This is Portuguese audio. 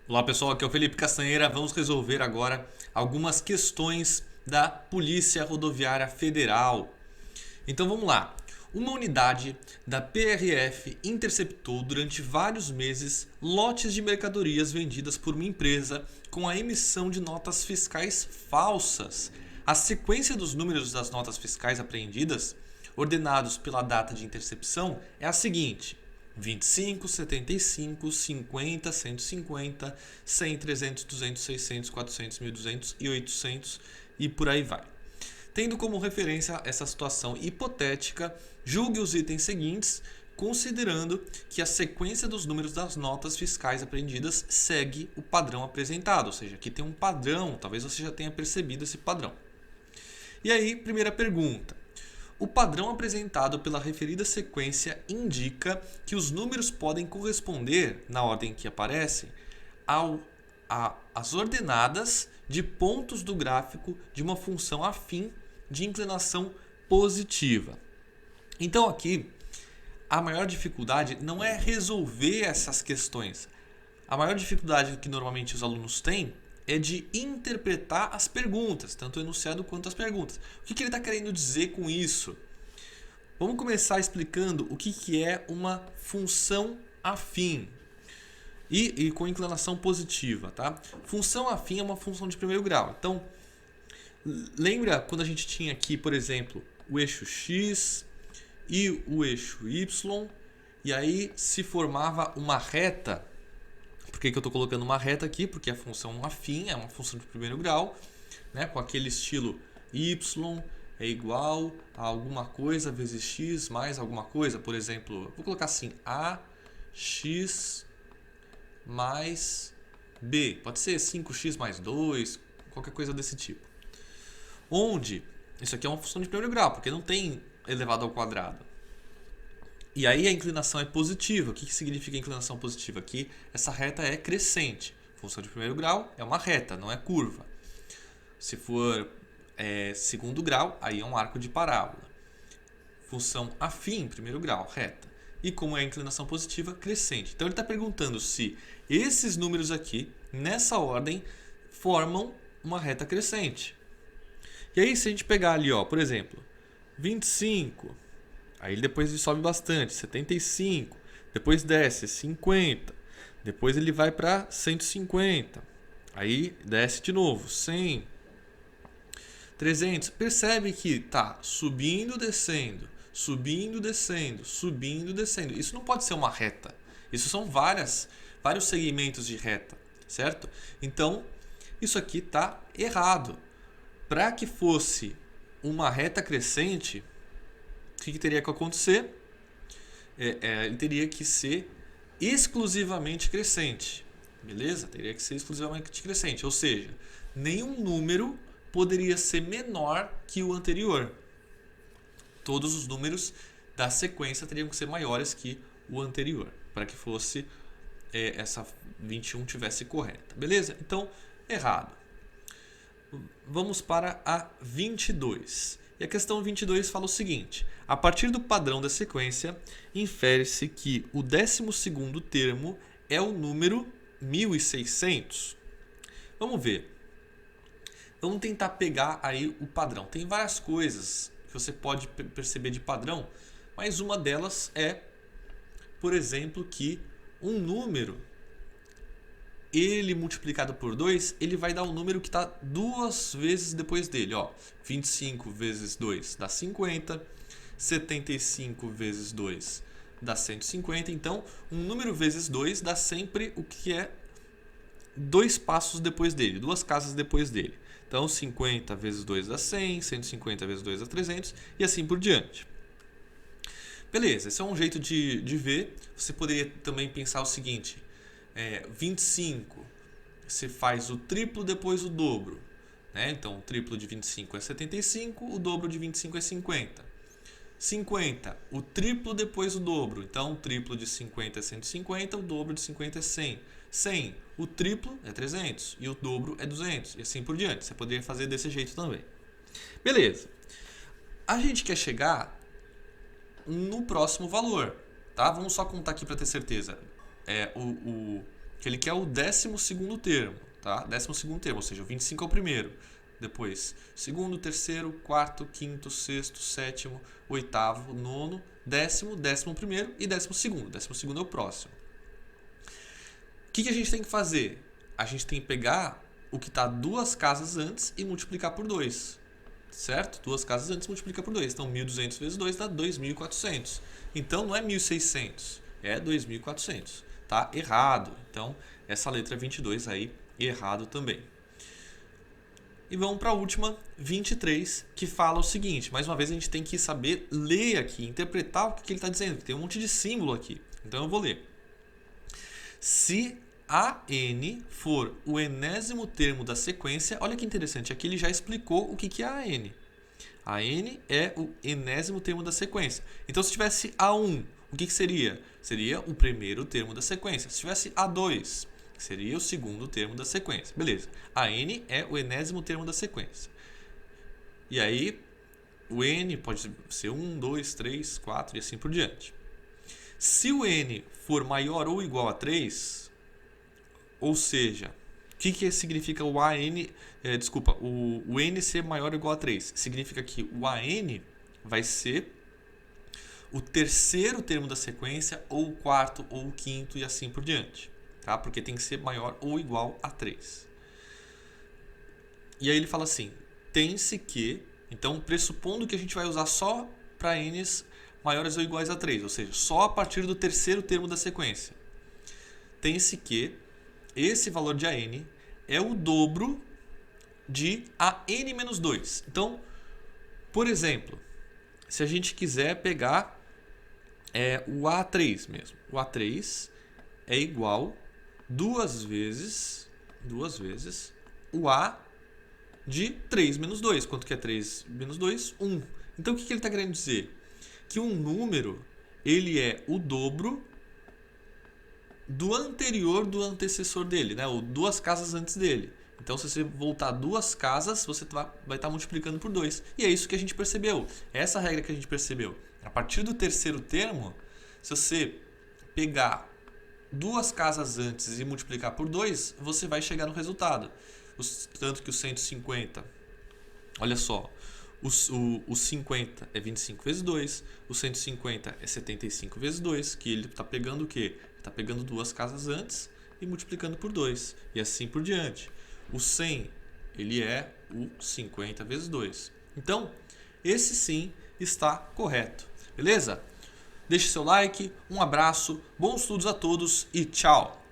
Olá pessoal, aqui é o Felipe Castanheira. Vamos resolver agora algumas questões da Polícia Rodoviária Federal. Então vamos lá. Uma unidade da PRF interceptou durante vários meses lotes de mercadorias vendidas por uma empresa com a emissão de notas fiscais falsas. A sequência dos números das notas fiscais apreendidas, ordenados pela data de intercepção, é a seguinte: 25, 75, 50, 150, 100, 300, 200, 600, 400, 1200 e 800 e por aí vai. Tendo como referência essa situação hipotética, julgue os itens seguintes, considerando que a sequência dos números das notas fiscais apreendidas segue o padrão apresentado, ou seja, aqui tem um padrão, talvez você já tenha percebido esse padrão. E aí, primeira pergunta. O padrão apresentado pela referida sequência indica que os números podem corresponder, na ordem que aparece, às ordenadas de pontos do gráfico de uma função afim de inclinação positiva. Então aqui, a maior dificuldade não é resolver essas questões. A maior dificuldade que normalmente os alunos têm é de interpretar as perguntas, tanto o enunciado quanto as perguntas. O que ele está querendo dizer com isso? Vamos começar explicando o que é uma função afim e com inclinação positiva, tá? Função afim é uma função de primeiro grau. Então, lembra quando a gente tinha aqui, por exemplo, o eixo x e o eixo y, e aí se formava uma reta. Por que eu estou colocando uma reta aqui? Porque a função afim é uma função de primeiro grau, né? Com aquele estilo y é igual a alguma coisa vezes x mais alguma coisa. Por exemplo, vou colocar assim, ax mais b. Pode ser 5x mais 2, qualquer coisa desse tipo. Onde isso aqui é uma função de primeiro grau, porque não tem elevado ao quadrado. E aí a inclinação é positiva. O que significa inclinação positiva? Aqui essa reta é crescente. Função de primeiro grau é uma reta, não é curva. Se for segundo grau, aí é um arco de parábola. Função afim, primeiro grau, reta. E como é a inclinação positiva, crescente. Então ele está perguntando se esses números aqui, nessa ordem, formam uma reta crescente. E aí se a gente pegar ali, ó, por exemplo, 25... Aí depois ele sobe bastante, 75, depois desce 50, depois ele vai para 150, aí desce de novo 100, 300. Percebe que tá subindo, descendo, subindo, descendo, subindo, descendo. Isso não pode ser uma reta. Isso são vários segmentos de reta, certo? Então isso aqui tá errado. Para que fosse uma reta crescente, o que teria que acontecer? Ele teria que ser exclusivamente crescente. Beleza? Teria que ser exclusivamente crescente. Ou seja, nenhum número poderia ser menor que o anterior. Todos os números da sequência teriam que ser maiores que o anterior, para que fosse essa 21 tivesse correta. Beleza? Então, errado. Vamos para a 22. E a questão 22 fala o seguinte: a partir do padrão da sequência, infere-se que o 12º termo é o número 1600. Vamos ver. Vamos tentar pegar aí o padrão. Tem várias coisas que você pode perceber de padrão, mas uma delas é, por exemplo, que um número, ele multiplicado por 2, ele vai dar um número que está duas vezes depois dele. Ó, 25 vezes 2 dá 50, 75 vezes 2 dá 150. Então, um número vezes 2 dá sempre o que é dois passos depois dele, duas casas depois dele. Então, 50 vezes 2 dá 100, 150 vezes 2 dá 300 e assim por diante. Beleza, esse é um jeito de ver. Você poderia também pensar o seguinte: 25, você faz o triplo depois o dobro, né? Então o triplo de 25 é 75, o dobro de 25 é 50. 50, o triplo depois o dobro, então o triplo de 50 é 150, o dobro de 50 é 100. 100, o triplo é 300 e o dobro é 200 e assim por diante. Você poderia fazer desse jeito também. Beleza. A gente quer chegar no próximo valor, tá? Vamos só contar aqui para ter certeza. que ele quer o 12º termo, tá? 12º termo, ou seja, o 25 é o primeiro. Depois, segundo, terceiro, quarto, quinto, sexto, sétimo, oitavo, nono, décimo, 11º e 12º. 12º é o próximo. O que a gente tem que fazer? A gente tem que pegar o que está 2 casas antes e multiplicar por 2. Certo? 2 casas antes multiplica por 2. Então, 1.200 vezes 2 dá 2.400. Então, não é 1.600, é 2.400. Tá errado. Então, essa letra 22 aí, errado também. E vamos para a última, 23, que fala o seguinte. Mais uma vez, a gente tem que saber ler aqui, interpretar o que ele está dizendo. Tem um monte de símbolo aqui. Então, eu vou ler. Se AN for o enésimo termo da sequência, olha que interessante, aqui ele já explicou o que é AN. AN é o enésimo termo da sequência. Então, se tivesse A1, o que seria? Seria o primeiro termo da sequência. Se tivesse A2, seria o segundo termo da sequência. Beleza. AN é o enésimo termo da sequência. E aí, o N pode ser 1, 2, 3, 4 e assim por diante. Se o N for maior ou igual a 3... Ou seja, o que significa o AN? O N ser maior ou igual a 3. Significa que o AN vai ser o terceiro termo da sequência, ou o quarto, ou o quinto e assim por diante. Tá? Porque tem que ser maior ou igual a 3. E aí ele fala assim, tem-se que... Então, pressupondo que a gente vai usar só para N's maiores ou iguais a 3. Ou seja, só a partir do terceiro termo da sequência. Tem-se que... Esse valor de AN é o dobro de AN-2. Então, por exemplo, se a gente quiser pegar o A3 mesmo. O A3 é igual 2 vezes o A de 3 menos 2. Quanto que é 3 menos 2? 1. Então, o que ele está querendo dizer? Que um número ele é o dobro do anterior do antecessor dele, né? Ou 2 casas antes dele. Então, se você voltar 2 casas, você vai estar multiplicando por 2. E é isso que a gente percebeu. É essa regra que a gente percebeu. A partir do terceiro termo, se você pegar 2 casas antes e multiplicar por 2, você vai chegar no resultado. Tanto que o 150, olha só, o 50 é 25 vezes 2, o 150 é 75 vezes 2, que ele está pegando o quê? Está pegando 2 casas antes e multiplicando por 2, e assim por diante. O 100, ele é o 50 vezes 2. Então, esse sim está correto. Beleza? Deixe seu like, um abraço, bons estudos a todos e tchau!